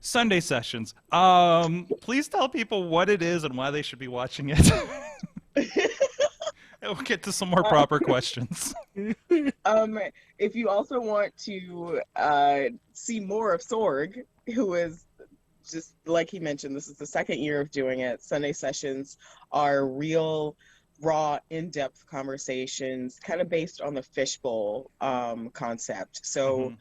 Sunday sessions. Please tell people what it is and why they should be watching it. We'll get to some more Uh, proper questions. um, if you also want to see more of Sorg, who is just like he mentioned, this is the second year of doing it. Sunday sessions are real, raw, in-depth conversations, kind of based on the fishbowl concept. So Hmm.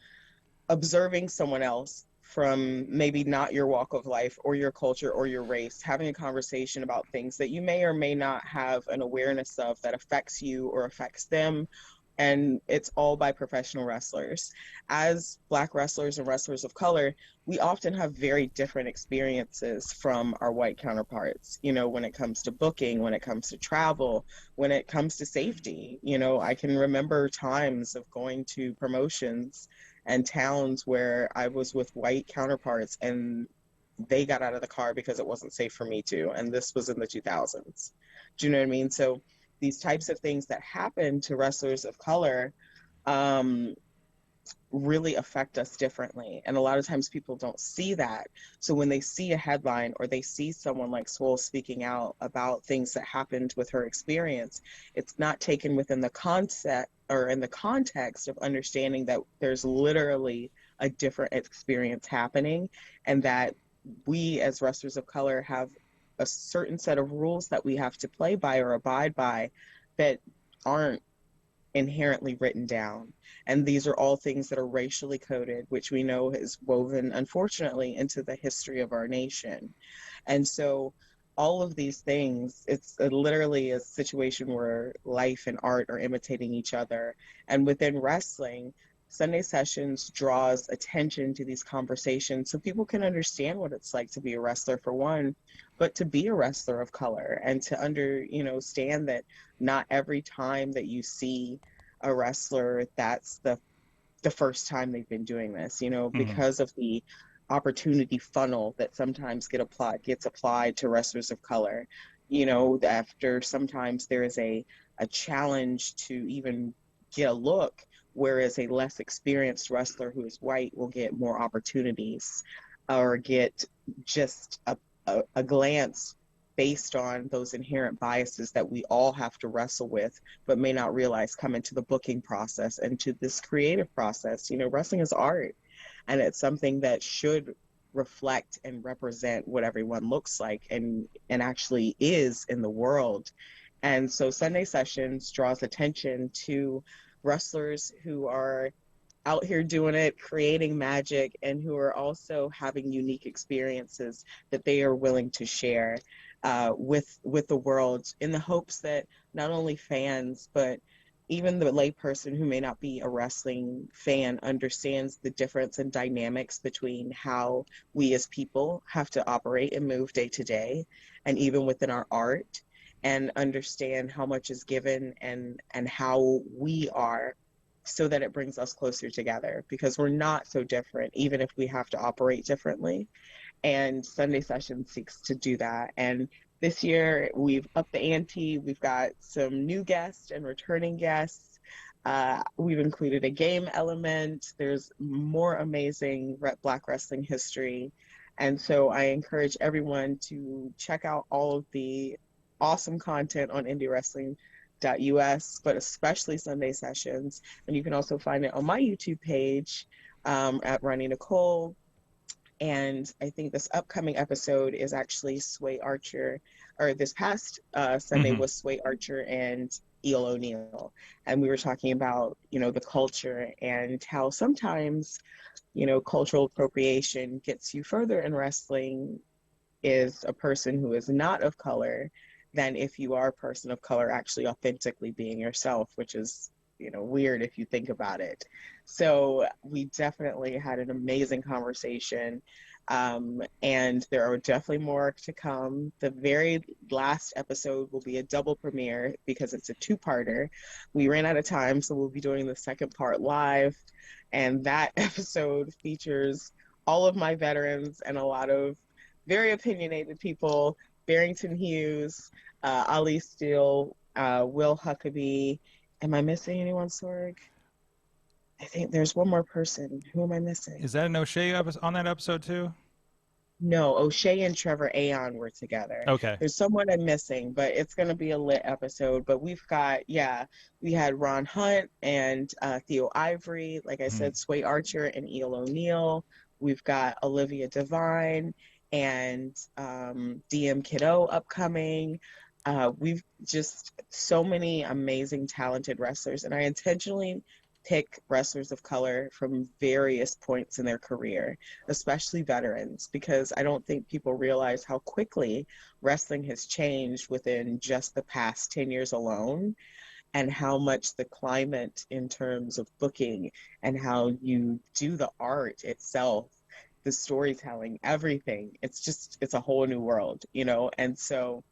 observing someone else from maybe not your walk of life or your culture or your race, having a conversation about things that you may or may not have an awareness of that affects you or affects them. And it's all by professional wrestlers. As Black wrestlers and wrestlers of color, we often have very different experiences from our white counterparts, when it comes to booking, when it comes to travel, when it comes to safety. I can remember times of going to promotions and towns where I was with white counterparts and they got out of the car because it wasn't safe for me to. And this was in the 2000s. Do you know what I mean? So these types of things that happen to wrestlers of color um, really affect us differently. And a lot of times people don't see that. So when they see a headline or they see someone like Swole speaking out about things that happened with her experience, it's not taken within the concept or in the context of understanding that there's literally a different experience happening and that we as wrestlers of color have a certain set of rules that we have to play by or abide by that aren't inherently written down. And these are all things that are racially coded, which we know is woven, unfortunately, into the history of our nation. And so all of these things, it's literally a situation where life and art are imitating each other. And within wrestling, Sunday Sessions draws attention to these conversations so people can understand what it's like to be a wrestler for one, but to be a wrestler of color and to stand that not every time that you see a wrestler, that's the first time they've been doing this, Hmm. because of the opportunity funnel that sometimes gets applied to wrestlers of color. After sometimes there is a challenge to even get a look, whereas a less experienced wrestler who is white will get more opportunities or get just a glance based on those inherent biases that we all have to wrestle with, but may not realize come into the booking process and to this creative process. Wrestling is art, and it's something that should reflect and represent what everyone looks like and actually is in the world. And so Sunday Sessions draws attention to wrestlers who are out here doing it, creating magic, and who are also having unique experiences that they are willing to share with the world, in the hopes that not only fans but even the layperson who may not be a wrestling fan understands the difference and dynamics between how we as people have to operate and move day to day, and even within our art, and understand how much is given and how we are, so that it brings us closer together because we're not so different, even if we have to operate differently. And Sunday Session seeks to do that. And this year we've upped the ante. We've got some new guests and returning guests. We've included a game element. There's more amazing Black wrestling history. And so I encourage everyone to check out all of the awesome content on IndyWrestling.us, but especially Sunday Sessions. And you can also find it on my YouTube page at Roni Nicole. And I think this upcoming episode is actually Sway Archer, or this past Sunday Hmm. was Sway Archer and Eel O'Neill. And we were talking about, the culture and how sometimes, cultural appropriation gets you further in wrestling is a person who is not of color than if you are a person of color actually authentically being yourself, which is, weird if you think about it. So we definitely had an amazing conversation. And there are definitely more to come. The very last episode will be a double premiere because it's a two-parter. We ran out of time, so we'll be doing the second part live. And that episode features all of my veterans and a lot of very opinionated people: Barrington Hughes, Ali Steele, Will Huckabee. Am I missing anyone, Sorg? I think there's one more person. Who am I missing? Is that an O'Shea on that episode too? No, O'Shea and Trevor Aon were together. Okay. There's someone I'm missing, but it's going to be a lit episode. But we've got, yeah, we had Ron Hunt and Theo Ivory, like I Mhm. said, Sway Archer and Eel O'Neill. We've got Olivia Devine and DM Kiddo upcoming. We've just so many amazing, talented wrestlers, and I intentionally pick wrestlers of color from various points in their career, especially veterans, because I don't think people realize how quickly wrestling has changed within just the past 10 years alone, and how much the climate in terms of booking and how you do the art itself, the storytelling, everything. It's a whole new world, you know? And so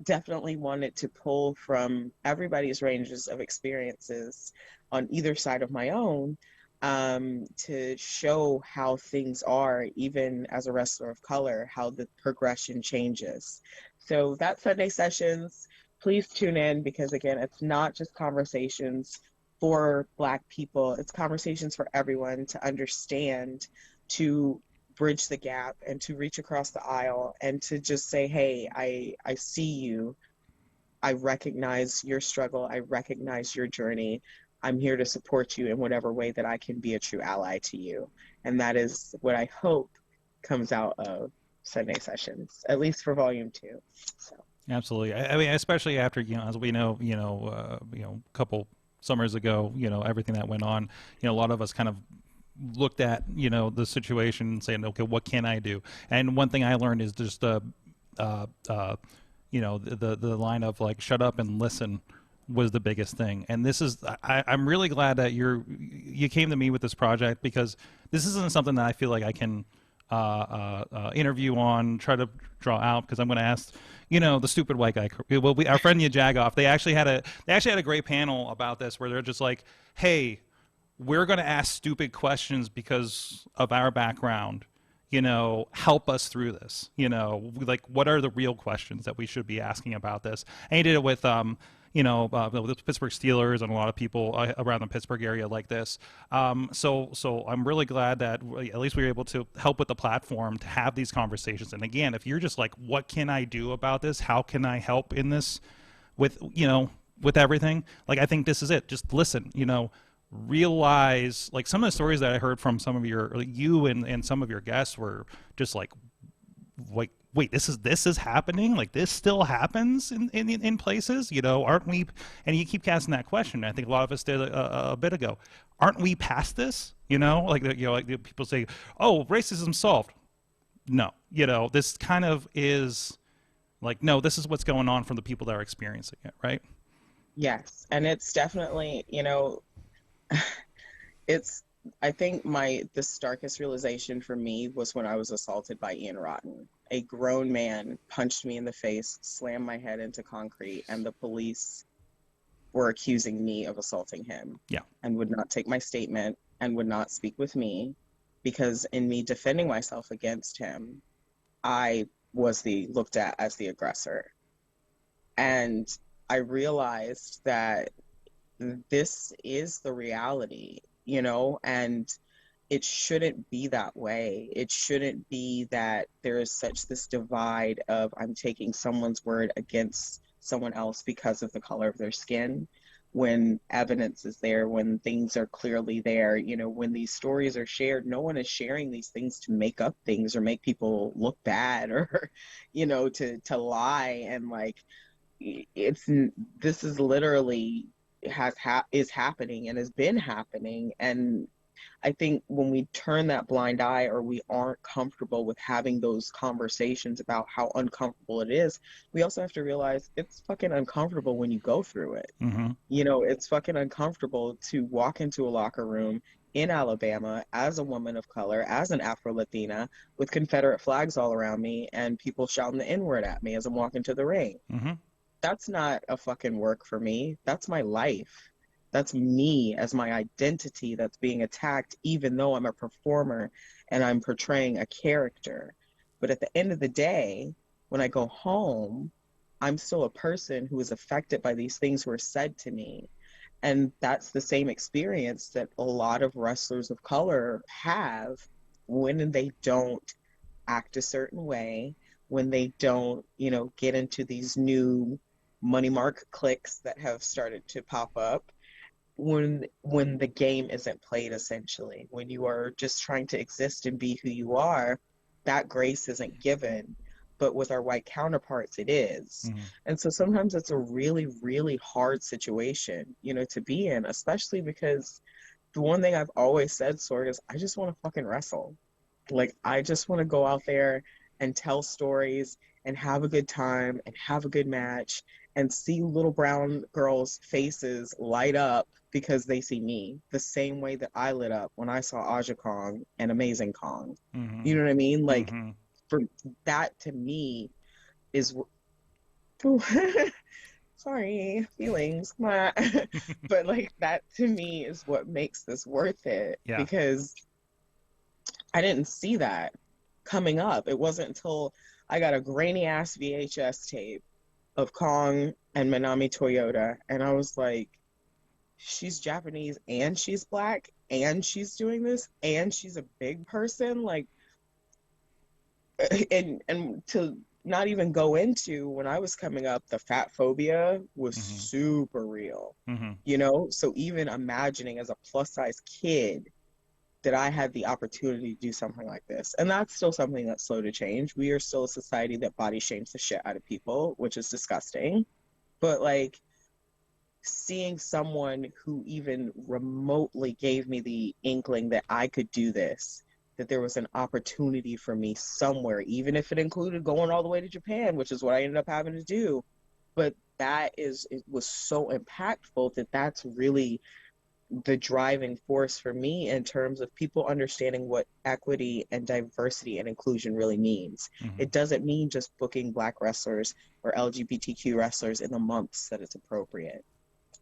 definitely wanted to pull from everybody's ranges of experiences on either side of my own, to show how things are, even as a wrestler of color, how the progression changes. So that Sunday sessions, please tune in because, again, it's not just conversations for Black people, it's conversations for everyone to understand, to bridge the gap and to reach across the aisle and to just say, hey, I see you. I recognize your struggle. I recognize your journey. I'm here to support you in whatever way that I can be a true ally to you. And that is what I hope comes out of Sunday sessions, at least for volume 2. So Absolutely. I mean, especially after, as we know, a couple summers ago, everything that went on, a lot of us kind of looked at, the situation and saying, okay, what can I do? And one thing I learned is just, uh, uh, the line of like, shut up and listen was the biggest thing. And this is, I'm really glad that you came to me with this project, because this isn't something that I feel like I can interview on, try to draw out, because I'm going to ask, the stupid white guy. Well, our friend Yajagoff, they actually had a great panel about this where they're just like, hey, we're going to ask stupid questions because of our background. Help us through this. Like, what are the real questions that we should be asking about this? And he did it with the Pittsburgh Steelers and a lot of people around the Pittsburgh area like this. So I'm really glad that at least we were able to help with the platform to have these conversations. And again, if you're just like, what can I do about this? How can I help in this with everything? Like, I think this is it. Just listen, realize, like, some of the stories that I heard from some of you and some of your guests were just like, wait, this is happening, like this still happens in places, aren't we? And you keep casting that question. I think a lot of us did a bit ago. Aren't we past this? Like people say, oh, racism solved. No, this kind of is like, no, this is what's going on from the people that are experiencing it, right? yes, and it's definitely, it's I think my the starkest realization for me was when I was assaulted by Ian Rotten. A grown man punched me in the face, slammed my head into concrete, and the police were accusing me of assaulting him Yeah. and would not take my statement and would not speak with me because in me defending myself against him, I was the looked at as the aggressor. And I realized that this is the reality, and it shouldn't be that way. It shouldn't be that there is such this divide of I'm taking someone's word against someone else because of the color of their skin, when evidence is there, when things are clearly there, when these stories are shared. No one is sharing these things to make up things or make people look bad or, to lie. And like, it's this is literally is happening and has been happening. And I think when we turn that blind eye or we aren't comfortable with having those conversations about how uncomfortable it is, we also have to realize it's fucking uncomfortable when you go through it. Mm-hmm. It's fucking uncomfortable to walk into a locker room in Alabama as a woman of color, as an Afro Latina, with Confederate flags all around me and people shouting the N word at me as I'm walking to the ring. Mm-hmm. That's not a fucking work for me. That's my life. That's me as my identity that's being attacked, even though I'm a performer and I'm portraying a character. But at the end of the day, when I go home, I'm still a person who is affected by these things who are said to me. And that's the same experience that a lot of wrestlers of color have when they don't act a certain way, when they don't, get into these new money mark cliques that have started to pop up, when the game isn't played, essentially, when you are just trying to exist and be who you are, that grace isn't given. But with our white counterparts, it is. Hmm. And so sometimes it's a really, really hard situation, to be in, especially because the one thing I've always said, Sorg, is I just want to fucking wrestle. Like, I just want to go out there and tell stories and have a good time and have a good match and see little brown girls' faces light up because they see me the same way that I lit up when I saw Aja Kong and Amazing Kong. You Hmm. know what I mean? Like, Hmm. for that to me is, sorry, feelings, but like that to me is what makes this worth it, Yeah. because I didn't see that coming up. It wasn't until I got a grainy ass VHS tape of Kong and Manami Toyota, and I was like, she's Japanese and she's black and she's doing this and she's a big person. Like, and to not even go into, when I was coming up, the fat phobia was Hmm. super real, Hmm. So even imagining as a plus size kid that I had the opportunity to do something like this. And that's still something that's slow to change. We are still a society that body shames the shit out of people, which is disgusting. But like, seeing someone who even remotely gave me the inkling that I could do this, that there was an opportunity for me somewhere, even if it included going all the way to Japan, which is what I ended up having to do. But it was so impactful that that's really the driving force for me in terms of people understanding what equity and diversity and inclusion really means. Hmm. It doesn't mean just booking Black wrestlers or LGBTQ wrestlers in the months that it's appropriate.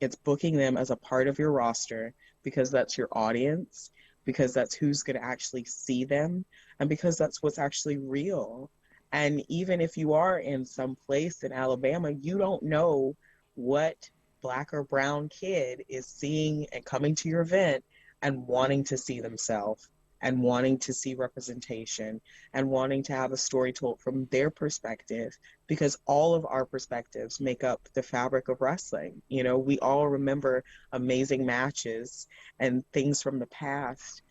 It's booking them as a part of your roster because that's your audience, because that's who's going to actually see them, and because that's what's actually real. And even if you are in some place in Alabama, you don't know what black or brown kid is seeing and coming to your event and wanting to see themselves and wanting to see representation and wanting to have a story told from their perspective, because all of our perspectives make up the fabric of wrestling. We all remember amazing matches and things from the past,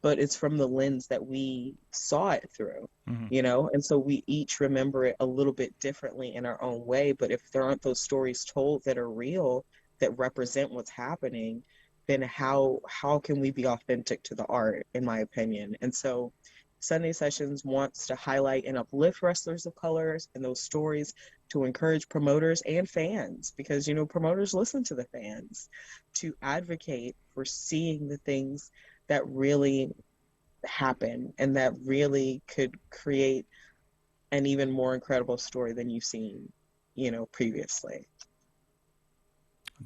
but it's from the lens that we saw it through, Hmm. and so we each remember it a little bit differently in our own way. But if there aren't those stories told that are real, that represent what's happening, then how can we be authentic to the art, in my opinion? And so Sunday Sessions wants to highlight and uplift wrestlers of colors and those stories, to encourage promoters and fans, because promoters listen to the fans, to advocate for seeing the things that really happen and that really could create an even more incredible story than you've seen, previously.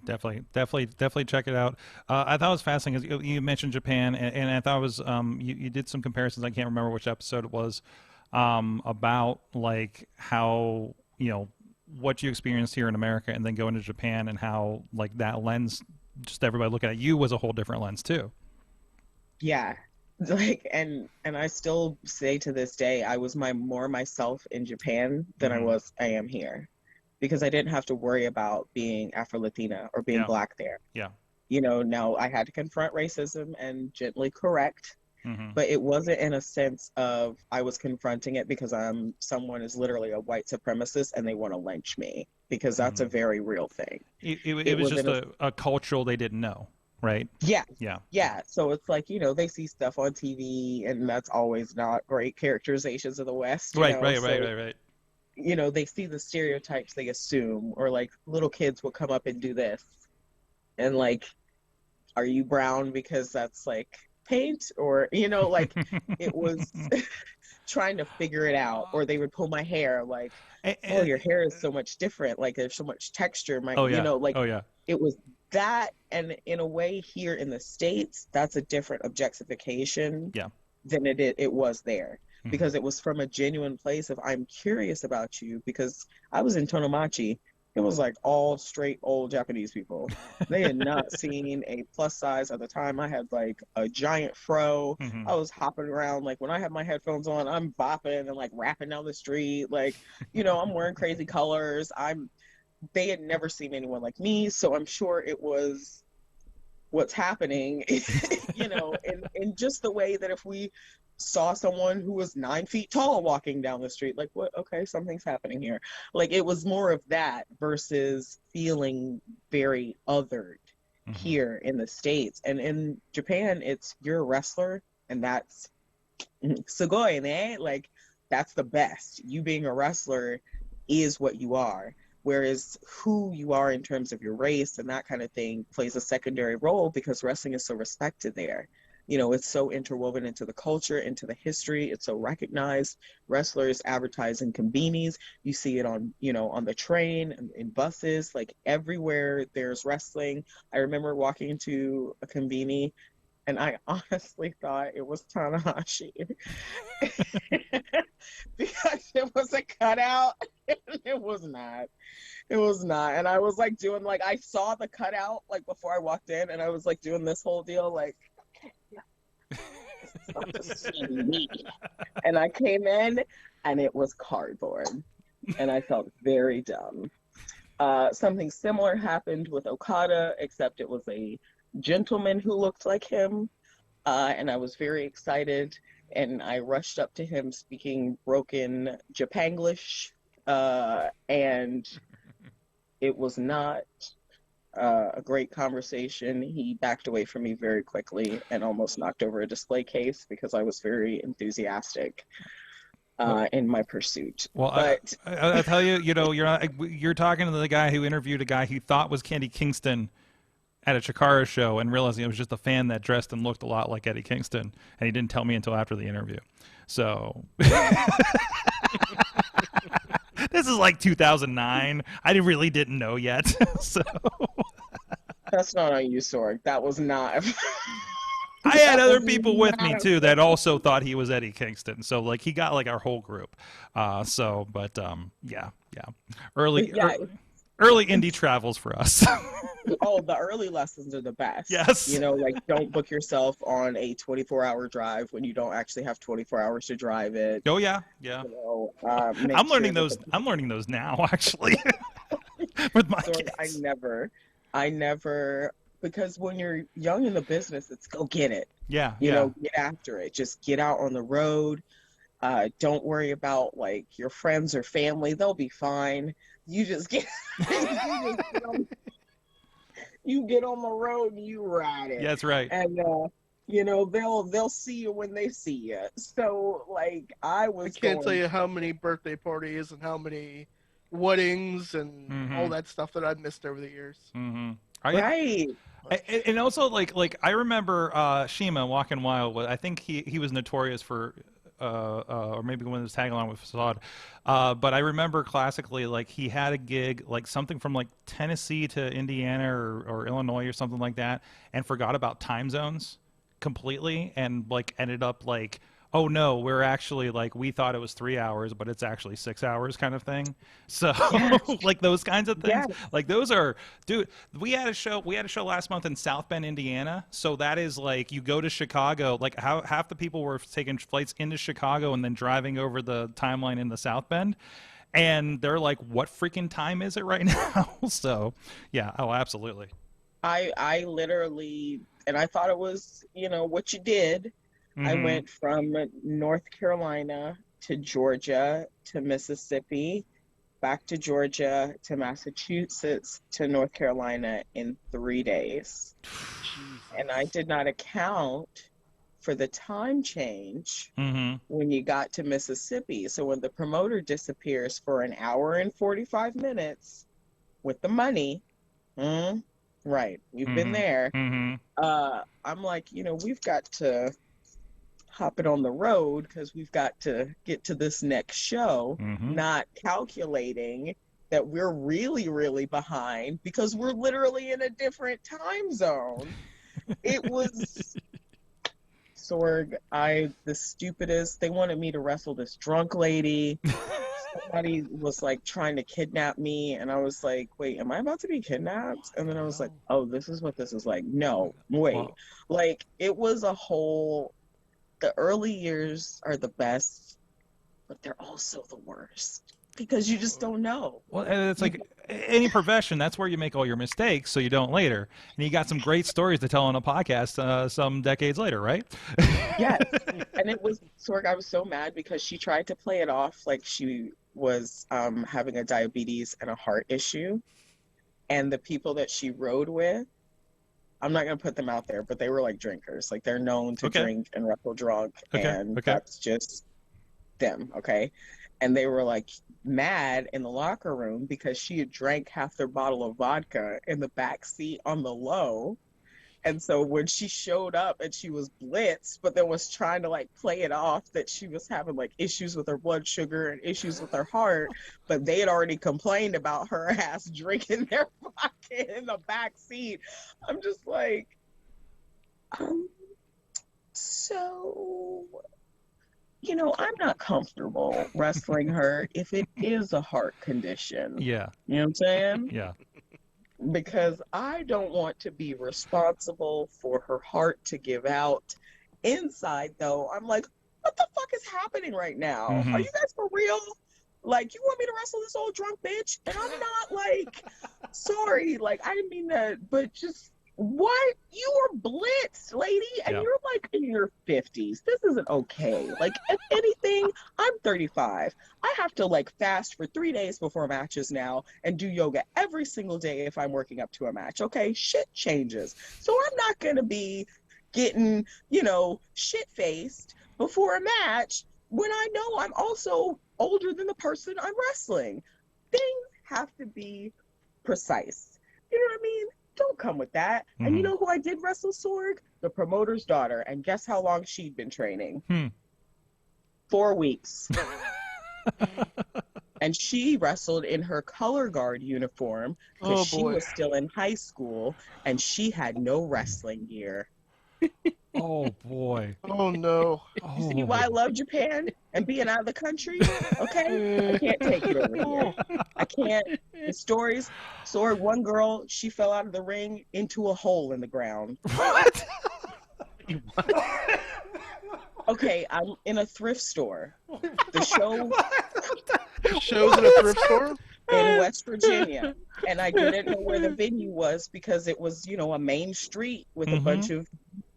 Definitely, definitely, definitely check it out. I thought it was fascinating. 'Cause you mentioned Japan, and I thought it was you did some comparisons. I can't remember which episode it was, about like how what you experienced here in America, and then going to Japan, and how like that lens, just everybody looking at you was a whole different lens too. Yeah. Like, and I still say to this day, I was more myself in Japan than Hmm. I am here, because I didn't have to worry about being Afro Latina or being Yeah, black there. yeah. Now I had to confront racism and gently correct, Hmm. but it wasn't in a sense of I was confronting it because someone is literally a white supremacist and they want to lynch me, because that's Hmm. a very real thing. It It was was just in a a cultural they didn't know, right? Yeah, Yeah, yeah. yeah. So it's like, they see stuff on TV and that's always not great characterizations of the West, Right, right, right, so right, right. they see the stereotypes they assume, or like little kids will come up and do this, and like, are you brown because that's like paint, or like, it was trying to figure it out. Or they would pull my hair, like, Eh, oh, eh, your hair is so much different, like there's so much texture, oh yeah, like, oh yeah. it was that. And in a way, here in the States, that's a different objectification Yeah. than it was there, Hmm. because it was from a genuine place of, I'm curious about you, because I was in Tonomachi It was like all straight old Japanese people. They had not seen a plus size at the time. I had like a giant fro. Hmm. I was hopping around. Like when I have my headphones on, I'm bopping and like rapping down the street. Like, I'm wearing crazy colors. They had never seen anyone like me. So I'm sure it was what's happening, in just the way that if we saw someone who was 9 feet tall walking down the street, like, what? Okay, something's happening here. Like, it was more of that versus feeling very othered Hmm. here in the States. And in Japan, it's you're a wrestler, and that's sugoi, ne? Like, that's the best. You being a wrestler is what you are. Whereas who you are in terms of your race and that kind of thing plays a secondary role because wrestling is so respected there. It's so interwoven into the culture, into the history. It's so recognized. Wrestlers advertise in convenies. You see it on the train and in buses, like everywhere there's wrestling. I remember walking into a convenie and I honestly thought it was Tanahashi because it was a cutout. It was not. It was not. And I was like doing like I saw the cutout like before I walked in, and I was like doing this whole deal like, okay, yeah, this is about to see me. And I came in and it was cardboard, and I felt very dumb. Something similar happened with Okada, except it was a gentleman who looked like him, and I was very excited. And I rushed up to him speaking broken Japanglish, and it was not a great conversation. He backed away from me very quickly and almost knocked over a display case because I was very enthusiastic Well, in my pursuit. well, But I tell you, you're talking to the guy who interviewed a guy he thought was Kenny Kingston at a Chikara show and realizing it was just a fan that dressed and looked a lot like Eddie Kingston, and he didn't tell me until after the interview. So this is like 2009. I really didn't know yet. So that's not on you, Sorg. That was not. I had That other was people with me not too okay. that also thought he was Eddie Kingston. So like he got like our whole group. Yeah, yeah. Early, Yeah. early indie travels for us. Oh, the early lessons are the best. Yes. Like don't book yourself on a 24-hour drive when you don't actually have 24 hours to drive it. Oh yeah, yeah. Make sure that the I'm learning those now actually with my Sorg, kids. I never, because when you're young in the business, it's go get it. Yeah, yeah. Get after it. Just get out on the road. Don't worry about like your friends or family; they'll be fine. You just get, you get on the road and you ride Yeah, it, that's right. and they'll see you when they see you. So like I I was can't tell going. you how many birthday parties and how many weddings and all Mm-hmm. that stuff that I've missed over the years. Mm-hmm. I, Right. and also like I remember Shima Walking Wild. I think he was notorious for or maybe when he was tagging along with Facade. But I remember classically like he had a gig like something from like Tennessee to Indiana or Illinois or something like that, and forgot about time zones completely, and like ended up like, oh no, we're actually like we thought it was 3 hours, but it's actually 6 hours kind of thing. So Yes. like those kinds of things, Yes. like those are, dude. We had a show last month in South Bend, Indiana. So that is like you go to Chicago, like how half the people were taking flights into Chicago and then driving over the timeline in the South Bend. And they're like, what freaking time is it right now? So, yeah, oh, absolutely. I literally, and I thought it was, what you did. I Mm-hmm. went from North Carolina to Georgia to Mississippi, back to Georgia to Massachusetts to North Carolina in 3 days. And I Jesus. did not account for the time change Mm-hmm. when you got to Mississippi. So when the promoter disappears for an hour and 45 minutes with the money, mm, right, we've been Mm-hmm. there. Mm-hmm. I'm like, we've got to hop it on the road because we've got to get to this next show, Mm-hmm. not calculating that we're really, really behind because we're literally in a different time zone. It was Sorg, the stupidest. They wanted me to wrestle this drunk lady. somebody was like trying to kidnap me, and I was like, wait, am I about to be kidnapped? And then I was like, oh, this is what this is like. No, wait. Wow. Like, it was a whole, the early years are the best, but they're also the worst because you just don't know. Well, and it's like any profession. That's where you make all your mistakes, so you don't later. And you got some great stories to tell on a podcast some decades later, right? Yes. And it was, Sorg, I was so mad because she tried to play it off like she was having a diabetes and a heart issue. And the people that she rode with, I'm not going to put them out there, but they were like drinkers. Like, they're known to drink and wrestle drunk. And that's just them, okay? And they were like mad in the locker room because she had drank half their bottle of vodka in the back seat on the low. And so when she showed up and she was blitzed, but then was trying to like play it off that she was having like issues with her blood sugar and issues with her heart, but they had already complained about her ass drinking their vodka in the back seat. I'm just like, so, you know, I'm not comfortable wrestling her if it is a heart condition. Yeah. You know what I'm saying? Yeah. Because I don't want to be responsible for her heart to give out. Inside, though, I'm like, what the fuck is happening right now? Mhm. Are you guys for real? Like, you want me to wrestle this old drunk bitch? And I'm not like, sorry, like, I didn't mean that, but just, what? You were blitzed, lady, and you're like in your 50s. This isn't okay. Like, if anything, I'm 35. I have to like fast for 3 days before matches now and do yoga every single day if I'm working up to a match. Okay, shit changes. So I'm not going to be getting, you know, shit-faced before a match when I know I'm also older than the person I'm wrestling. Things have to be precise. You know what I mean? Don't come with that. Mm-hmm. And you know who I did wrestle, Sorg? The promoter's daughter. And guess how long she'd been training? 4 weeks. And she wrestled in her color guard uniform because she was still in high school and she had no wrestling gear. Oh boy. Oh no. You see why I love Japan and being out of the country? Okay? I can't take it over here. I can't. The stories. So one girl, she fell out of the ring into a hole in the ground. What? Okay, I'm in a thrift store. The show Shows in a thrift store? in West Virginia. And I didn't know where the venue was because it was, you know, a main street with a bunch of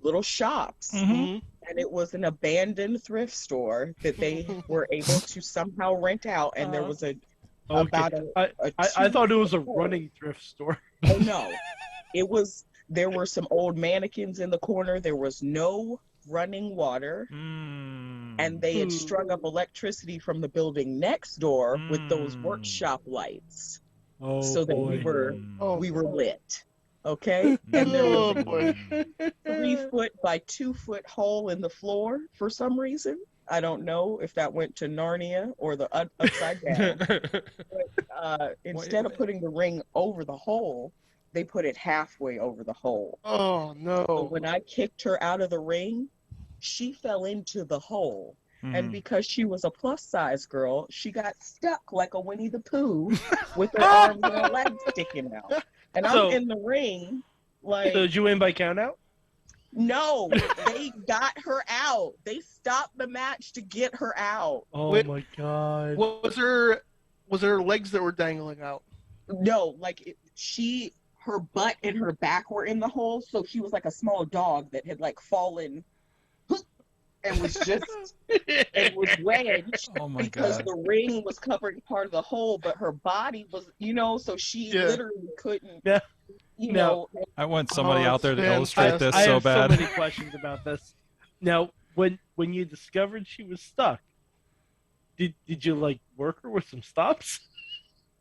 little shops. And it was an abandoned thrift store that they were able to somehow rent out. And there was about I thought it was a running thrift store. Oh, no. It was, there were some old mannequins in the corner. There was no running water. And they had strung up electricity from the building next door with those workshop lights. So that we were lit. Okay? And there was a 3 foot by 2 foot hole in the floor for some reason. I don't know if that went to Narnia or the upside down. But instead of putting the ring over the hole, they put it halfway over the hole. Oh no. So when I kicked her out of the ring, she fell into the hole. And because she was a plus size girl, she got stuck like a Winnie the Pooh with her arms and her legs sticking out. And I'm in the ring, like. So did you win by count out? No, they got her out. They stopped the match to get her out. Oh my god. Was there legs that were dangling out? No, like her butt and her back were in the hole, so she was like a small dog that had like fallen and was just it was wedged because the ring was covering part of the hole, but her body was, you know, so she literally couldn't. You know, I want somebody out there to illustrate this so bad. I have so many questions about this. Now, when you discovered she was stuck, did you like work her with some stops?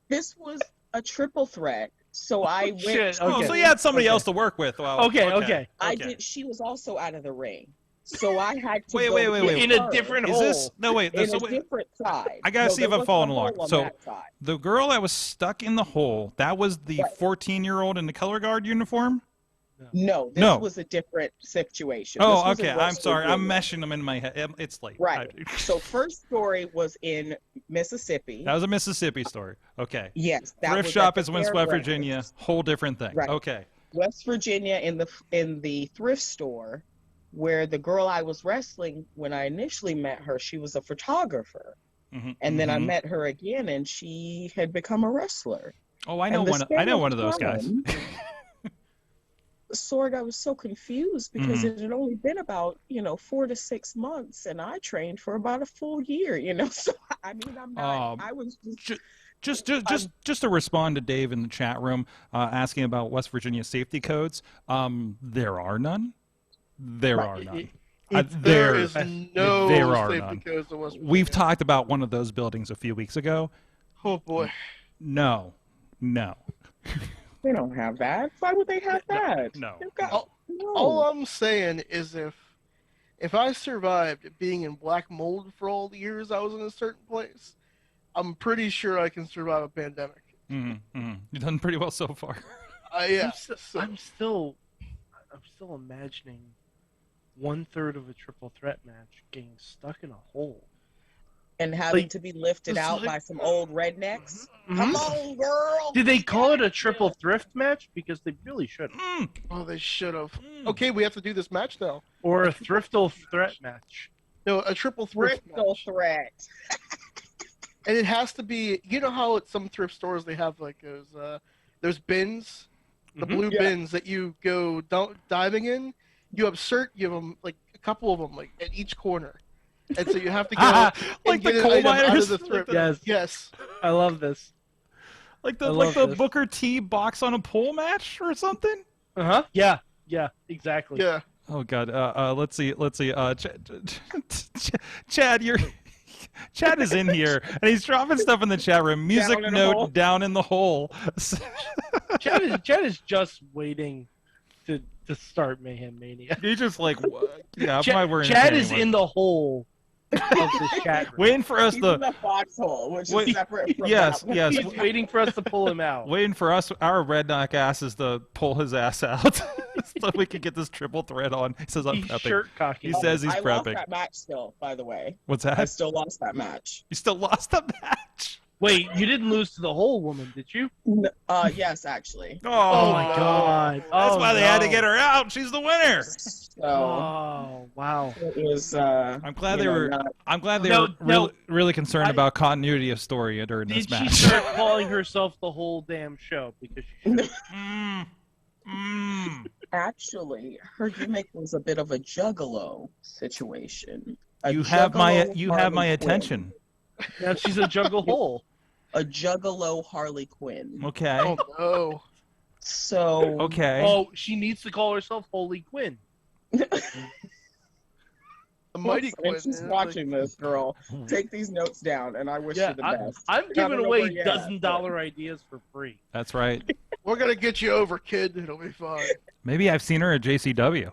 This was a triple threat. So I went. Shit, Oh, so you had somebody else to work with. Well, okay. I did. She was also out of the ring, so I had to wait. In a different hole. Is this no wait? In a different side. I gotta see if I'm following along. So that the girl that was stuck in the hole, that was the 14-year-old in the color guard uniform. No, this No. was a different situation. This Oh, was in okay. I'm West sorry. I'm Virginia. meshing them in my head. It's late. Right. So first story was in Mississippi. That was a Mississippi story. Okay. Yes, that Thrift was shop at is the West fairgrounds. Virginia. Whole different thing. Right. Okay. West Virginia in the thrift store where the girl I was wrestling when I initially met her, she was a photographer. Mm-hmm. And then I met her again and she had become a wrestler. Oh, I know one of those guys. Sorg, I was so confused because it had only been about 4 to 6 months, and I trained for about a full year. So I mean, I'm not. I was just to respond to Dave in the chat room asking about West Virginia safety codes. There are none. There are none. There is no safety codes in West Virginia. We've talked about one of those buildings a few weeks ago. Oh boy. No. They don't have that. Why would they have that? No. All I'm saying is if I survived being in black mold for all the years I was in a certain place, I'm pretty sure I can survive a pandemic. You've done pretty well so far. Yeah. I'm still imagining 1/3 of a triple threat match getting stuck in a hole. And having to be lifted out by some old rednecks. Come on, girl. Did they call it a triple thrift match? Because they really should have. Oh, they should have. Okay, we have to do this match now. Or a thriftle threat match. No, a triple thrift match. Threat. And it has to be. You know how at some thrift stores they have like those bins, the blue bins that you go diving in. You have them like a couple of them like at each corner. And so you have to go like and the get coal an item out miners. of the thrift. Yes. I love this. Like the Booker T box on a pole match or something. Yeah, exactly. Yeah. Oh God. Let's see. Chad, Chad is in here and he's dropping stuff in the chat room. Music note down in the hole. Chad is just waiting to start Mayhem Mania. He's just like, yeah, Chad is in the hole of the chat room. Waiting for us He's in the foxhole, which is separate from yes. He's waiting for us to pull him out. Waiting for us, our redneck asses, to pull his ass out so we can get this triple threat on. He says, I'm he's prepping. Shirt cocking. He says he's I prepping. lost that match still, by the way. What's that? I still lost that match. You still lost the match? Wait, you didn't lose to the whole woman, did you? Yes, actually. Oh my God! That's why they had to get her out. She's the winner. So, oh wow! It was. I'm glad they were. I'm glad they were really concerned about continuity of story during this match. Did she start calling herself the whole damn show because she? Actually, her gimmick was a bit of a juggalo situation. You have my attention. Now she's a juggle hole. A juggalo Harley Quinn. Okay. Oh no. So. Okay. Oh, she needs to call herself Holy Quinn. The Mighty Quinn. She's watching this, girl. Take these notes down, and I wish you the best. I'm giving away $1,000 ideas for free. That's right. We're gonna get you over, kid. It'll be fine. Maybe I've seen her at JCW.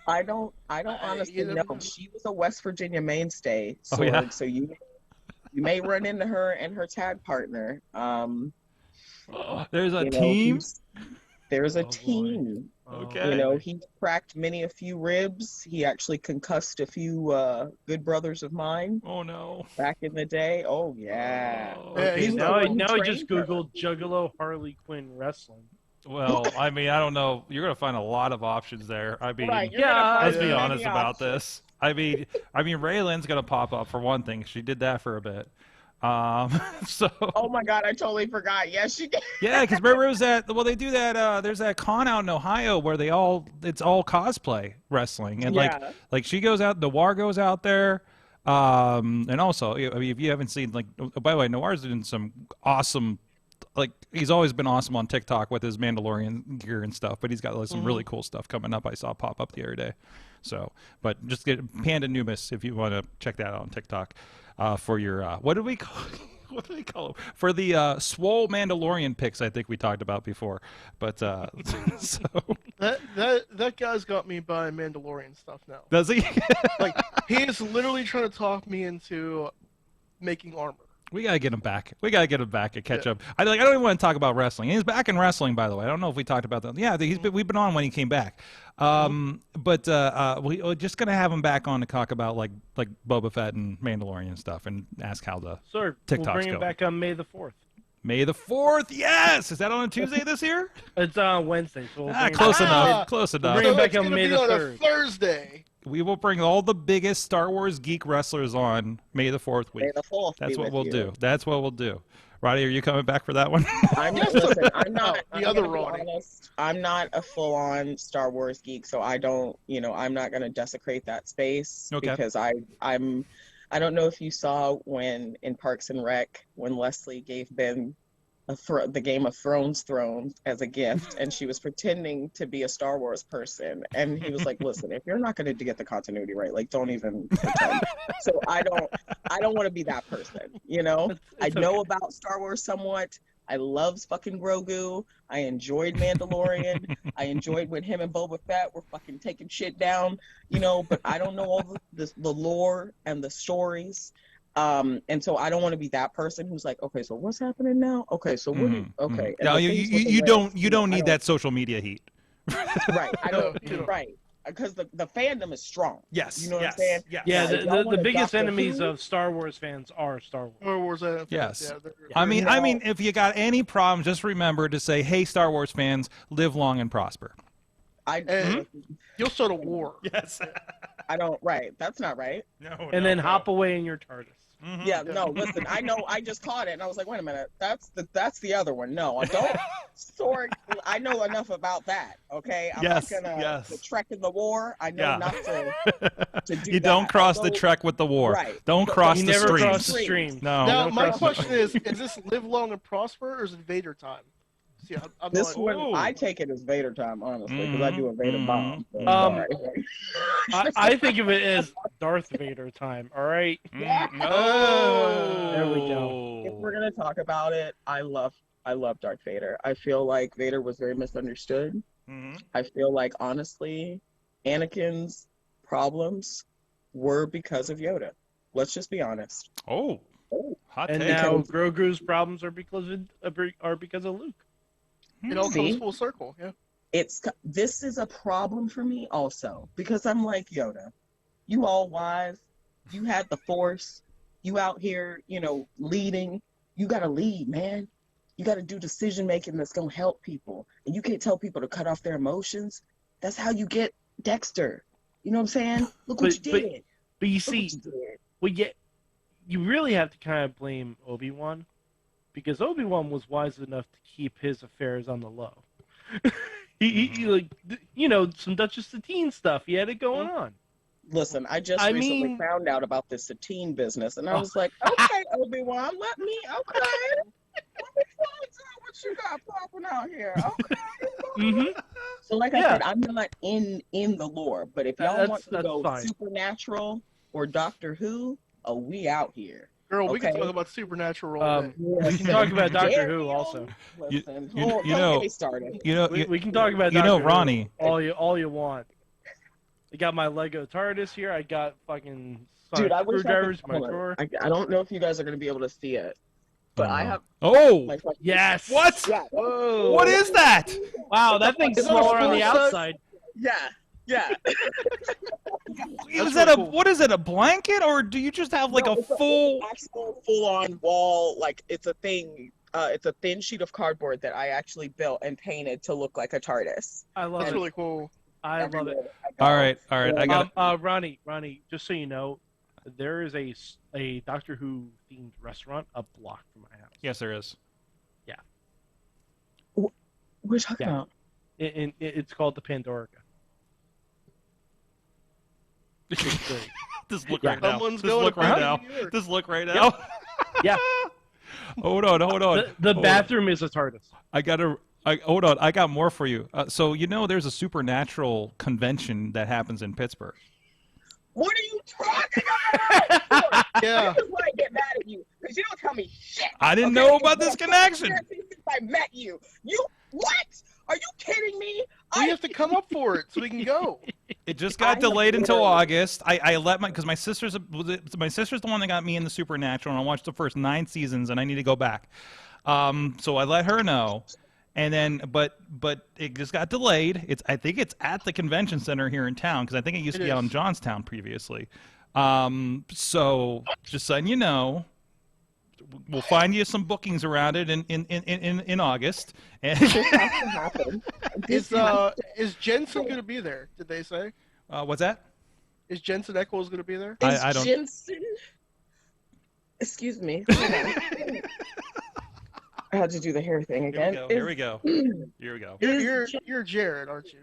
I don't honestly know. She was a West Virginia mainstay. Oh, yeah? So you may run into her and her tag partner. There's a team? There's a team. Okay. He cracked many a few ribs. He actually concussed a few good brothers of mine. Oh no. Back in the day. Oh yeah. Okay, now I just Googled Juggalo Harley Quinn wrestling. Well, I mean, I don't know. You're going to find a lot of options there. I mean, Right, let's be honest about this. I mean, Raylan's going to pop up for one thing. She did that for a bit. So. Oh my God, I totally forgot. Yes, she did. Yeah, because where was that? Well, they do that. There's that con out in Ohio where it's all cosplay wrestling, and like she goes out, Noir goes out there, and also, I mean, if you haven't seen, like, by the way, Noir's doing some awesome. Like, he's always been awesome on TikTok with his Mandalorian gear and stuff, but he's got like some really cool stuff coming up. I saw pop up the other day. So, but just get Panda Numis if you want to check that out on TikTok for your what do we call it? For the swole Mandalorian pics I think we talked about before. But so that guy's got me buying Mandalorian stuff now. Does he? Like, he is literally trying to talk me into making armor. We gotta get him back. We gotta get him back and catch up. I don't even want to talk about wrestling. He's back in wrestling, by the way. I don't know if we talked about that. Yeah, we've been on when he came back. But we're just gonna have him back on to talk about like Boba Fett and Mandalorian stuff, and ask how the Sir, TikToks we'll bring go. him back on May the 4th. May the 4th. Yes, is that on a Tuesday this year? It's on Wednesday. So we'll bring him Close back. enough. Close enough. Bring him So back it's on gonna May be the on a 3rd. Thursday. We will bring all the biggest Star Wars geek wrestlers on May the 4th week. May the 4th That's be what with we'll you. do. That's what we'll do. Roddy, are you coming back for that one? Listen, I'm not. The I'm other gonna be Roni. honest, I'm not a full-on Star Wars geek, so I don't. I'm not going to desecrate that space Okay. because I'm. I don't know if you saw when in Parks and Rec when Leslie gave Ben the Game of Thrones throne as a gift, and she was pretending to be a Star Wars person, and he was like, "Listen, if you're not going to get the continuity right, like don't even pretend." So I don't want to be that person, I know about Star Wars somewhat. I love fucking Grogu. I enjoyed Mandalorian. I enjoyed when him and Boba Fett were fucking taking shit down, but I don't know all the lore and the stories. And so I don't want to be that person who's like, okay, so what's happening now? Okay, so what? Okay. And No, the things with the you don't I need that social media heat. Right. I don't. You don't. Right. Because the fandom is strong. Yes. You know what yes, I'm saying? Yes. Yeah, If y'all the want a biggest Doctor enemies Who- of Star Wars fans are Star Wars. Star Wars. Yes. Yeah, I mean, No. if you got any problem, just remember to say, "Hey, Star Wars fans, live long and prosper." And you'll start a war. Yes. I don't. Right. That's not right. No. And then hop away in your TARDIS. Mm-hmm. Yeah. No. Listen. I know. I just caught it, and I was like, wait a minute. That's the other one. No. I don't. Sword. I know enough about that. Okay. I'm Yes, not gonna yes. the Trek in the war. I know Yeah. not to do You don't that. cross I'll the go- trek with the war. Right. Don't But cross You the never streams. cross the streams. No. Now, don't my cross the question is this live long and prosper, or is it Vader time? See, I'm This not, one, I take it as Vader time, honestly, because I do a Vader bomb. So, I think of it as Darth Vader time. All right. No. There we go. if we're gonna talk about it, I love Darth Vader. I feel like Vader was very misunderstood. Mhm. I feel like honestly, Anakin's problems were because of Yoda. Let's just be honest. Oh. Hot And take. now Grogu's problems are because of Luke. it all See? comes full circle. Yeah. This is a problem for me also because I'm like Yoda. You all wise. You had the Force. You out here, leading. You gotta lead, man. You gotta do decision making that's gonna help people, and you can't tell people to cut off their emotions. That's how you get Dexter. You know what I'm saying? Look what you did. But you Look see, what you did. well, yeah, you really have to kind of blame Obi-Wan because Obi-Wan was wise enough to keep his affairs on the low. he like, some Duchess Satine stuff. He had it going on. Listen, I just I recently mean- found out about this Satine business, and I was like, okay, Obi-Wan, let me find out what you got popping out here. Okay. Mm-hmm. So, like I Yeah. said, I'm not in the lore, but if y'all want to That's go fine. Supernatural or Doctor Who, we out here. Girl, we can Okay. talk about Supernatural all day. We can talk about Doctor Very Who old. also. Listen, you don't know- get me started. We can talk about you know, Doctor Who Ronnie. all you want. I got my Lego TARDIS here. I got fucking Dude, I wish I screwdrivers could. in my hold on. drawer. I don't know if you guys are going to be able to see it, but I have Oh. like Yes. What? Yeah. Whoa. What is that? Wow, that thing's Is that a smaller on the full size? outside. Yeah. Is really that cool. what is it? A blanket, or do you just have like No, a it's full? actual full-on wall. Like it's a thing. It's a thin sheet of cardboard that I actually built and painted to look like a TARDIS. I love That's it. really cool. I love it. Everywhere I go. All right. I got. Ronnie, just so you know, there is a Doctor Who themed restaurant a block from my house. Yes, there is. We're talking Yeah. about. It's called the Pandorica. It's great. Just look Yeah. right now. Someone's Just going look to right Boston, now. New York. Just look right now. Yeah. Hold on. The Hold on. bathroom is a TARDIS. Hold on. I got more for you. So there's a supernatural convention that happens in Pittsburgh. What are you talking about? Yeah. This is why I get mad at you because you don't tell me shit. I didn't Okay? know about this It's been connection. since I met you. You what? Are you kidding me? We have to come up for it so we can go. It just I got have delayed until literally- August. I let my because my sister's the one that got me in the Supernatural, and I watched the first 9 seasons, and I need to go back. So I let her know, and then but it just got delayed. I think it's at the convention center here in town because I think it used to be out in is. Johnstown previously. So just letting you know. We'll find you some bookings around it in August. And This has to happen. Is Jensen going to be there? Did they say? what's that? Is Jensen Eccles going to be there? I don't. Jensen? Excuse me. Hold on. I had to do the hair thing again. Here we go. Here we go. You're Jared, aren't you?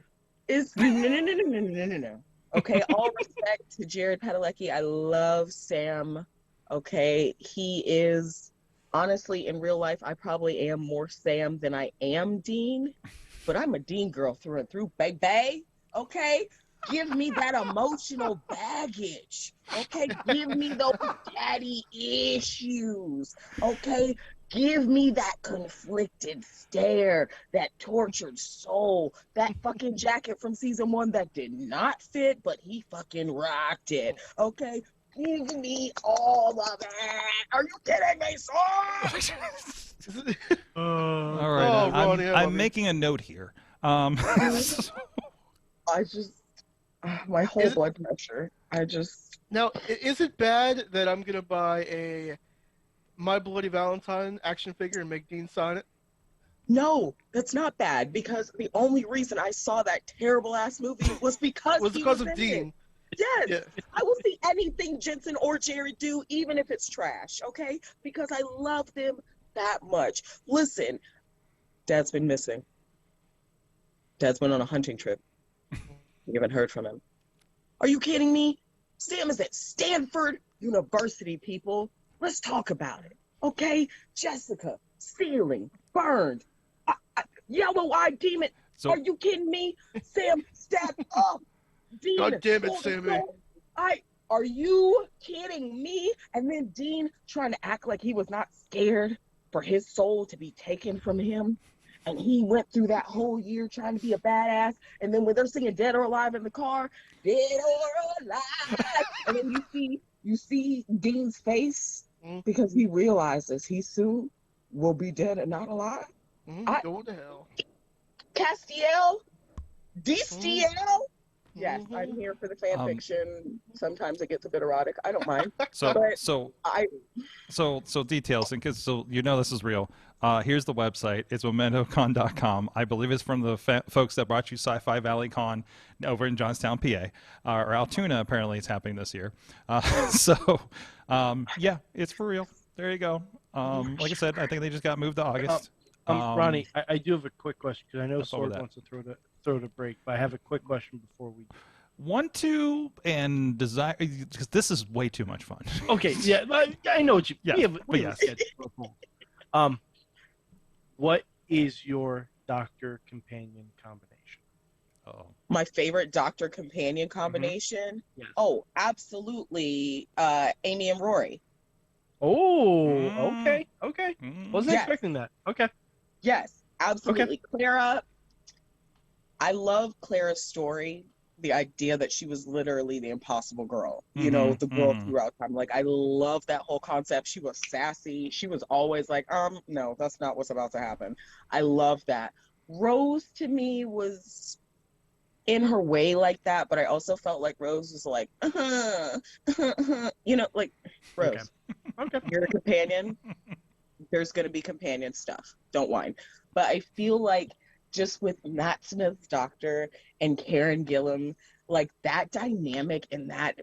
No. Okay, all respect to Jared Padalecki. I love Sam. Okay, he is honestly in real life. I probably am more Sam than I am Dean, but I'm a Dean girl through and through, baby. Okay, give me that emotional baggage. Okay, give me those daddy issues. Okay, give me that conflicted stare, that tortured soul, that fucking jacket from season 1 that did not fit, but he fucking rocked it. Okay. Give me all of it. Are you kidding me, son? All right, Oh, Roni, I'm making a note here. I just, my whole blood pressure. Now, is it bad that I'm gonna buy a My Bloody Valentine action figure and make Dean sign it? No, that's not bad because the only reason I saw that terrible ass movie was because Was he because was of in Dean. it. Yes, Yeah. I will see anything Jensen or Jared do, even if it's trash, okay? Because I love them that much. Listen, Dad's been missing. Dad's been on a hunting trip. You haven't heard from him. Are you kidding me? Sam is at Stanford University, people. Let's talk about it, okay? Jessica, ceiling, burned, yellow-eyed demon. So- Are you kidding me? Sam, step up. Dean, God damn it, hold Sammy. on. Are you kidding me? And then Dean trying to act like he was not scared for his soul to be taken from him. And he went through that whole year trying to be a badass. And then when they're singing Dead or Alive in the car, Dead or Alive. And then you see Dean's face because he realizes he soon will be dead and not alive. Go to hell. Castiel? DCL? Yes, Mhm. I'm here for the fan fiction. Sometimes it gets a bit erotic. I don't mind. So But so I so details, and because you know this is real. Here's the website. It's MementoCon.com. I believe it's from the folks that brought you Sci-Fi Valley Con over in Johnstown, PA, or Altoona. Apparently, it's happening this year. Yeah, it's for real. There you go. Like I said, I think they just got moved to August. Ronnie, I do have a quick question because I know Let's go with Sword that. wants to throw the break, but I have a quick question before we. 1, 2, and desire because this is way too much fun. Okay, yeah, I know what you. Yeah, we have but a yes. schedule. What is your doctor companion combination? Oh. my favorite doctor companion combination. Yes. Oh, absolutely. Amy and Rory. Oh, Mm. okay. Mm. Wasn't Yes. expecting that. Okay. Yes, absolutely. Clara. I love Clara's story. The idea that she was literally the impossible girl, the girl throughout time. Like, I love that whole concept. She was sassy. She was always like, no, that's not what's about to happen. I love that. Rose, to me, was in her way like that, but I also felt like Rose was like, like, Rose, Okay. you're a companion. There's going to be companion stuff. Don't whine. But I feel like just with Matt Smith's doctor and Karen Gillan, like that dynamic and that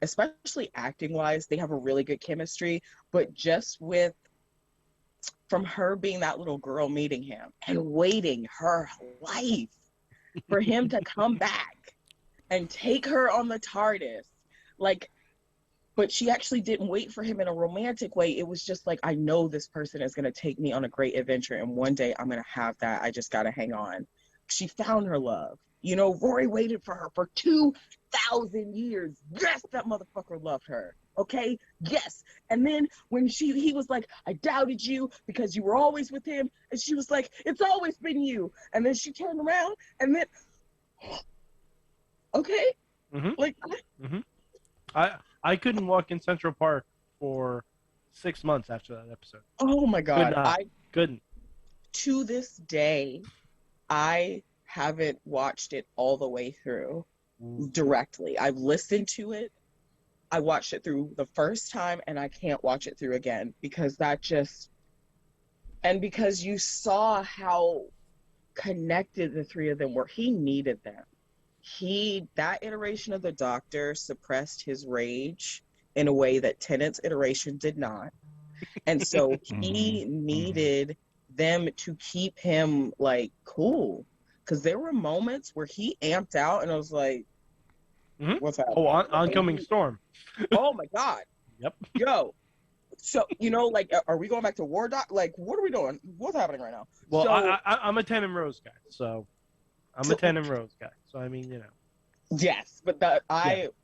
especially acting wise, they have a really good chemistry. But just from her being that little girl meeting him and waiting her life for him to come back and take her on the TARDIS, but she actually didn't wait for him in a romantic way. It was just like, I know this person is going to take me on a great adventure, and one day I'm going to have that. I just got to hang on. She found her love. Rory waited for her for 2,000 years. Yes, that motherfucker loved her. Okay? Yes. And then when he was like, I doubted you because you were always with him. And she was like, it's always been you. And then she turned around and then Okay, Mhm. like Mhm. I couldn't walk in Central Park for 6 months after that episode. oh my Could God, not. Couldn't. to this day, I haven't watched it all the way through directly. I've listened to it. I watched it through the first time and I can't watch it through again because that just, and because you saw how connected the three of them were. He needed them. That iteration of the Doctor suppressed his rage in a way that Tennant's iteration did not. And so he needed them to keep him like cool. Because there were moments where he amped out and I was like, what's happening? Oncoming storm. Oh my God. Yep. Yo. So, like, are we going back to War Doc? Like, what are we doing? What's happening right now? Well, so, I'm a Ten and Rose guy, so I'm a Ten and Rose guy. So I mean, Yes, but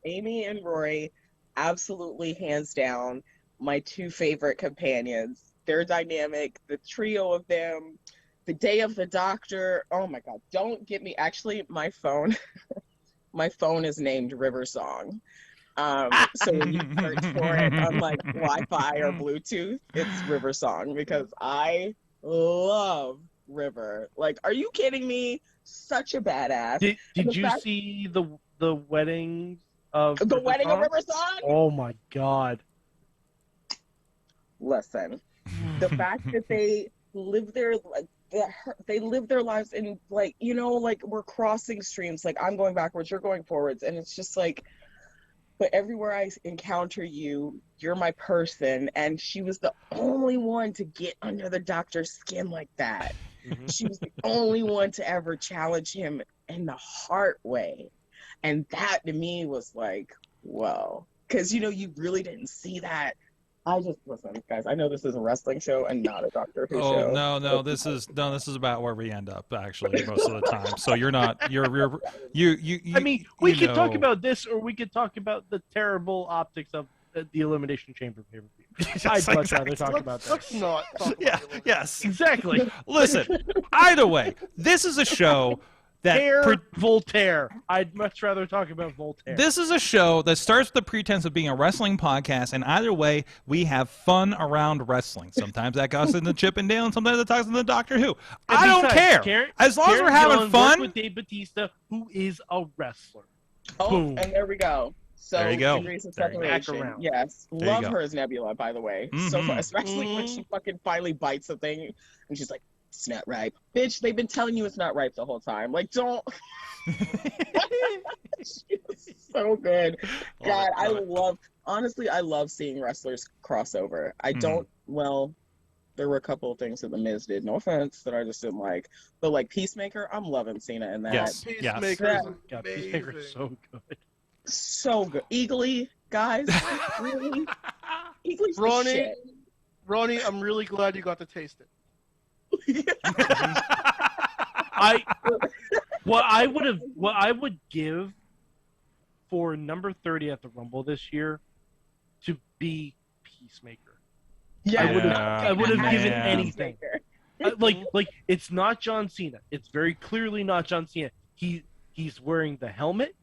Amy and Rory, absolutely hands down, my two favorite companions. Their dynamic, the trio of them, the day of the Doctor. Oh my God! Don't get me. Actually, my phone, my phone is named River Song. So when you search for it on like Wi-Fi or Bluetooth, it's River Song because I love River. Like, are you kidding me? Such a badass. Did you see the wedding of The wedding of Song? River Song? Oh my God! Listen, the fact that they live their lives in like we're crossing streams. Like I'm going backwards, you're going forwards, and it's just like. But everywhere I encounter you, you're my person. And she was the only one to get under the Doctor's skin like that. Mhm. She was the only one to ever challenge him in the heart way. And that to me was like, whoa. Because, you really didn't see that. Listen, guys, I know this is a wrestling show and not a Doctor Who show. No, this is about where we end up actually most of the time. So you're not you I mean, we could talk about this, or we could talk about the terrible optics of the Elimination Chamber pay-per-view. I'd much rather talk about that. Let's not talk Yeah, about it. yes. Exactly. Listen, either way, this is a show that Voltaire. I'd much rather talk about Voltaire. This is a show that starts with the pretense of being a wrestling podcast, and either way, we have fun around wrestling. Sometimes that goes into Chip and Dale, and sometimes it talks into Doctor Who. And I don't besides, care. As long as we're having Dillon fun. worked with Dave Bautista, who is a wrestler. Oh, Boom. and there we go. So There you go. degrees of There you go. separation. Back around. Yes. There you Love go. her as Nebula, by the way. So fun, especially when she fucking finally bites the thing and she's like, it's not ripe. Bitch, they've been telling you it's not ripe the whole time. Like, don't. She's so good. God, I love seeing wrestlers crossover. I don't, there were a couple of things that The Miz did, no offense, that I just didn't like. But like Peacemaker, I'm loving Cena in that. Yes. Peacemaker Peacemaker is so good. So good. Eagly, guys, really? Eagly's the shit. Roni, I'm really glad you got to taste it. What I would give for number 30 at the Rumble this year to be Peacemaker. Yeah, I would have given man. anything. Like it's not John Cena. It's very clearly not John Cena. He's wearing the helmet.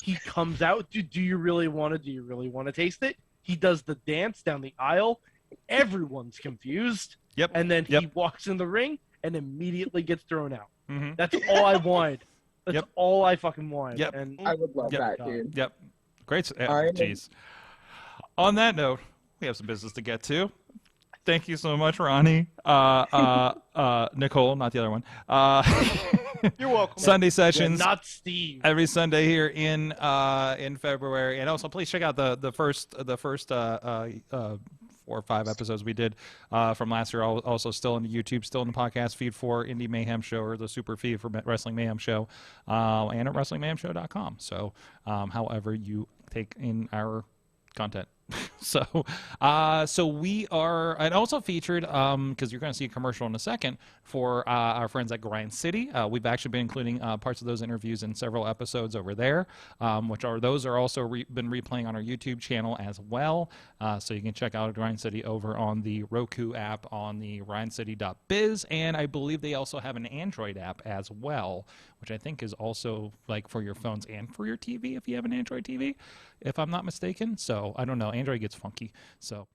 He comes out. Do you really want to taste it? He does the dance down the aisle. Everyone's confused. Yep. And then he walks in the ring and immediately gets thrown out. That's all I wanted. That's all I fucking wanted. Yep. And I would love that, dude. Yep. Great. right. Jeez. On that note, we have some business to get to. Thank you so much, Ronnie. Nicole, not the other one. You're welcome. Sunday sessions. Yeah, not Steve. Every Sunday here in February, and also please check out the first 4 or 5 episodes we did from last year. Also still in the YouTube, still in the podcast feed for Indie Mayhem Show, or the super feed for Wrestling Mayhem Show, and at WrestlingMayhemShow.com. So however you take in our content. So we are, and also featured, because you're going to see a commercial in a second for our friends at Grind City. We've actually been including parts of those interviews in several episodes over there, those are also been replaying on our YouTube channel as well. So you can check out Grind City over on the Roku app on the grindcity.biz, and I believe they also have an Android app as well, which I think is also like for your phones and for your TV if you have an Android TV, if I'm not mistaken. So I don't know. Android gets funky. So